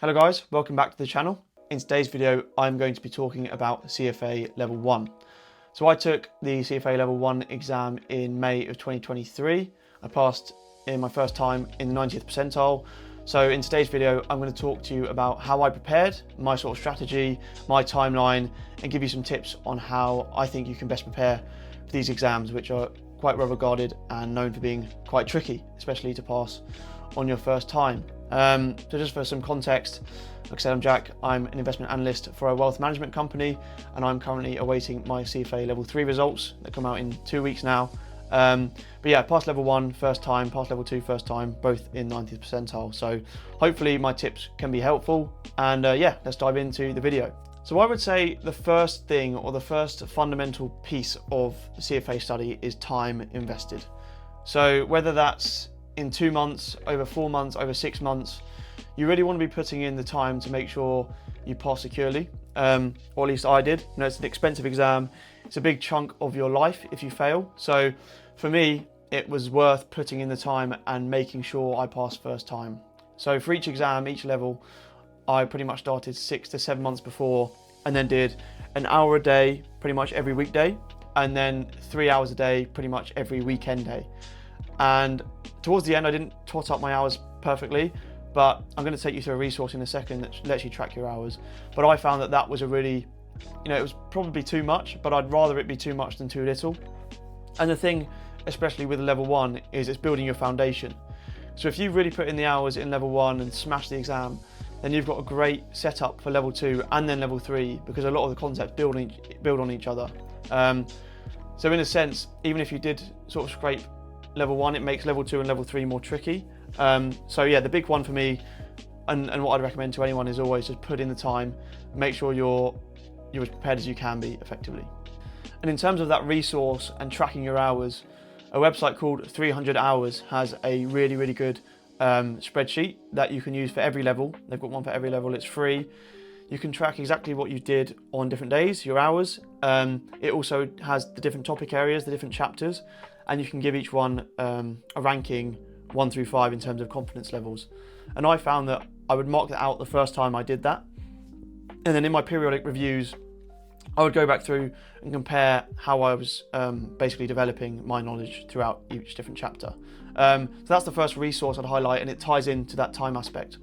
Hello guys, welcome back to the channel. In today's video, I'm going to be talking about CFA Level 1. So I took the CFA Level 1 exam in May of 2023. I passed in my first time in the 90th percentile. So in today's video, I'm going to talk to you about how I prepared, my sort of strategy, my timeline, and give you some tips on how I think you can best prepare for these exams, which are quite well regarded and known for being quite tricky, especially to pass on your first time. So just for some context, like I said, I'm Jack. I'm an investment analyst for a wealth management company, and I'm currently awaiting my CFA Level 3 results that come out in 2 weeks now. But yeah, passed Level 1 first time, passed Level 2 first time, both in 90th percentile. So hopefully my tips can be helpful. And yeah, let's dive into the video. So I would say the first thing, or the first fundamental piece of the CFA study, is time invested. So whether that's in 2 months, over 4 months, over 6 months, you really want to be putting in the time to make sure you pass securely, or at least I did. You know, it's an expensive exam. It's a big chunk of your life if you fail. So for me, it was worth putting in the time and making sure I passed first time. So for each exam, each level, I pretty much started 6 to 7 months before, and then did an hour a day pretty much every weekday, and then 3 hours a day pretty much every weekend day. And towards the end, I didn't tot up my hours perfectly, but I'm going to take you through a resource in a second that lets you track your hours. But I found that that was a really, it was probably too much, but I'd rather it be too much than too little. And the thing, especially with level 1, is it's building your foundation. So if you really put in the hours in level 1 and smash the exam, then you've got a great setup for level 2 and then level 3, because a lot of the concepts build on each other. So in a sense, even if you did sort of scrape level 1, it makes level 2 and level 3 more tricky. So yeah, the big one for me, and what I'd recommend to anyone, is always just put in the time, make sure you're as prepared as you can be effectively. And in terms of that resource and tracking your hours, a website called 300 Hours has a really good spreadsheet that you can use for every level. They've got one for every level. It's free. You can track exactly what you did on different days, your hours. It also has the different topic areas, the different chapters, and you can give each one a ranking 1 through 5 in terms of confidence levels. And I found that I would mark that out the first time I did that, and then in my periodic reviews, I would go back through and compare how I was basically developing my knowledge throughout each different chapter. So that's the first resource I'd highlight, and it ties into that time aspect.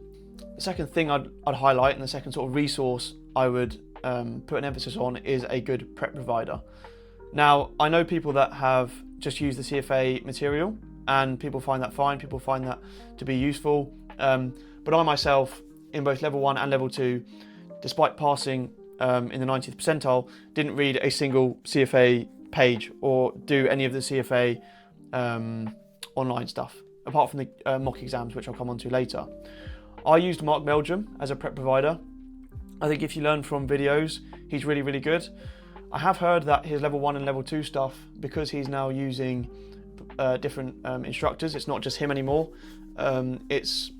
The second thing I'd highlight, and the second sort of resource I would put an emphasis on, is a good prep provider. Now, I know people that have just used the CFA material, and people find that fine, people find that to be useful. But I myself, in both level 1 and level 2, despite passing in the 90th percentile, didn't read a single CFA page or do any of the CFA online stuff, apart from the mock exams, which I'll come on to later. I used Mark Meldrum as a prep provider. I think if you learn from videos, he's really good. I have heard that his level 1 and level 2 stuff, because he's now using different instructors, it's not just him anymore. It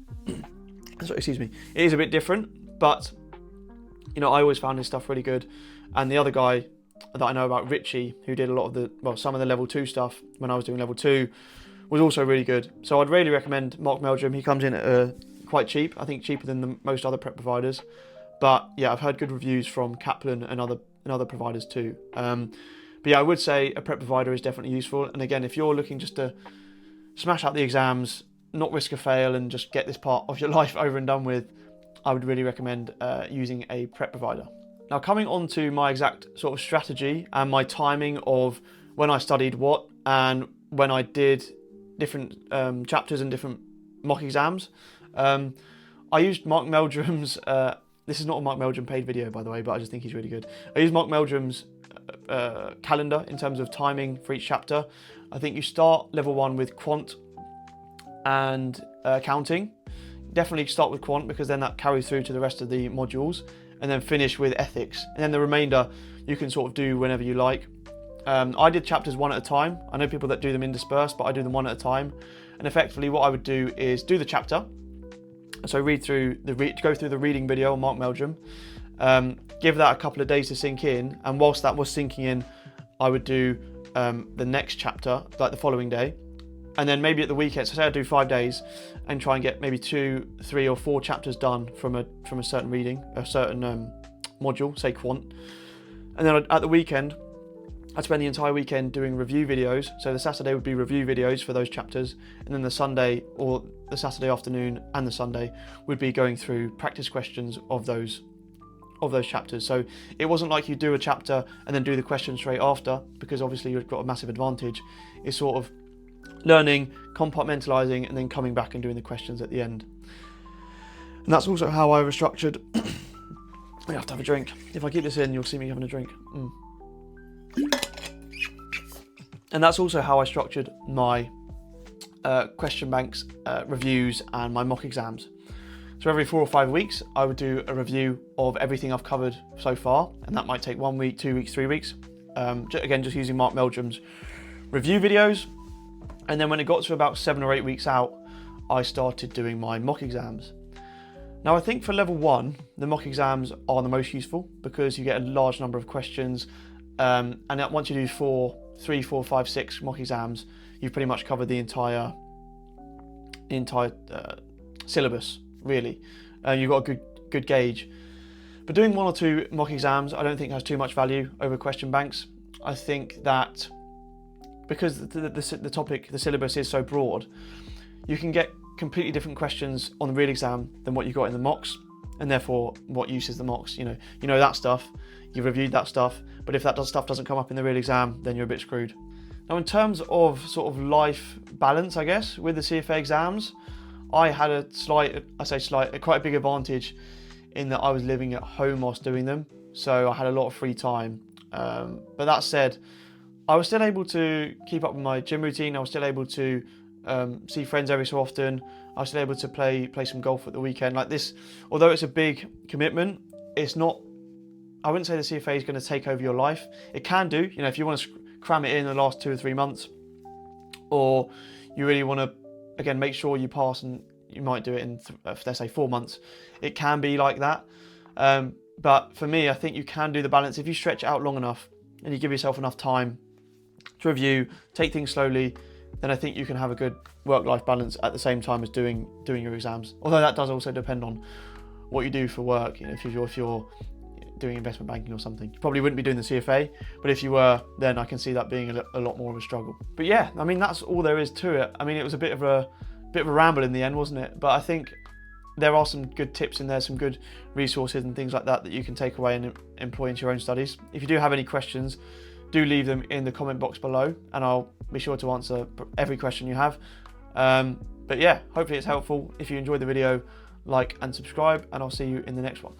is a bit different, but I always found his stuff really good. And the other guy that I know about, Richie, who did a lot of some of the level 2 stuff when I was doing level 2, was also really good. So I'd really recommend Mark Meldrum. He comes in at quite cheap, I think cheaper than most other prep providers. But yeah, I've heard good reviews from Kaplan and other providers too. But yeah, I would say a prep provider is definitely useful. And again, if you're looking just to smash out the exams, not risk a fail, and just get this part of your life over and done with, I would really recommend using a prep provider. Now, coming on to my exact sort of strategy and my timing of when I studied what and when I did different chapters and different mock exams, I used Mark Meldrum's, this is not a Mark Meldrum paid video, by the way, but I just think he's really good. I used Mark Meldrum's calendar in terms of timing for each chapter. I think you start level 1 with quant and accounting. Definitely start with quant, because then that carries through to the rest of the modules, and then finish with ethics. And then the remainder you can sort of do whenever you like. I did chapters 1 at a time. I know people that do them interspersed, but I do them 1 at a time. And effectively what I would do is do the chapter. So go through the reading video on Mark Meldrum, give that a couple of days to sink in, and whilst that was sinking in, I would do the next chapter, like the following day, And then maybe at the weekend, so say I do 5 days and try and get maybe 2, 3 or 4 chapters done from a certain reading, a certain module, say quant. And then at the weekend, I'd spend the entire weekend doing review videos. So the Saturday would be review videos for those chapters. And then the Sunday, or the Saturday afternoon and the Sunday, would be going through practice questions of those chapters. So it wasn't like you do a chapter and then do the questions straight after, because obviously you've got a massive advantage. It's sort of learning, compartmentalizing, and then coming back and doing the questions at the end. And that's also how I was structured. I have to have a drink. If I keep this in, you'll see me having a drink. And that's also how I structured my question banks, reviews, and my mock exams. So every 4 or 5 weeks, I would do a review of everything I've covered so far, and that might take 1 week, 2 weeks, 3 weeks. Again, just using Mark Meldrum's review videos. And then when it got to about 7 or 8 weeks out, I started doing my mock exams. Now I think for level 1, the mock exams are the most useful because you get a large number of questions, and once you do 3, 4, 5, 6 mock exams, you've pretty much covered the entire syllabus, really. You've got a good gauge. But doing 1 or 2 mock exams, I don't think has too much value over question banks. I think that because the topic, the syllabus is so broad, you can get completely different questions on the real exam than what you got in the mocks, and therefore what use is the mocks? You know that stuff, you've reviewed that stuff, but if that stuff doesn't come up in the real exam, then you're a bit screwed. Now in terms of sort of life balance, I guess, with the CFA exams, I had a quite a big advantage in that I was living at home whilst doing them, so I had a lot of free time. But that said, I was still able to keep up with my gym routine. I was still able to see friends every so often. I was still able to play some golf at the weekend. Like this, although it's a big commitment, it's not, I wouldn't say the CFA is going to take over your life. It can do, if you want to cram it in the last 2 or 3 months, or you really want to, again, make sure you pass, and you might do it in, let's say 4 months. It can be like that. But for me, I think you can do the balance. If you stretch it out long enough and you give yourself enough time to review, take things slowly, then I think you can have a good work-life balance at the same time as doing your exams. Although that does also depend on what you do for work. If you're doing investment banking or something, you probably wouldn't be doing the CFA, but if you were, then I can see that being a lot more of a struggle. But yeah, I mean, that's all there is to it. I mean, it was a bit of a ramble in the end, wasn't it? But I think there are some good tips in there, some good resources and things like that you can take away and employ into your own studies. If you do have any questions, do leave them in the comment box below, and I'll be sure to answer every question you have. But yeah, hopefully it's helpful. If you enjoyed the video, like and subscribe, and I'll see you in the next one.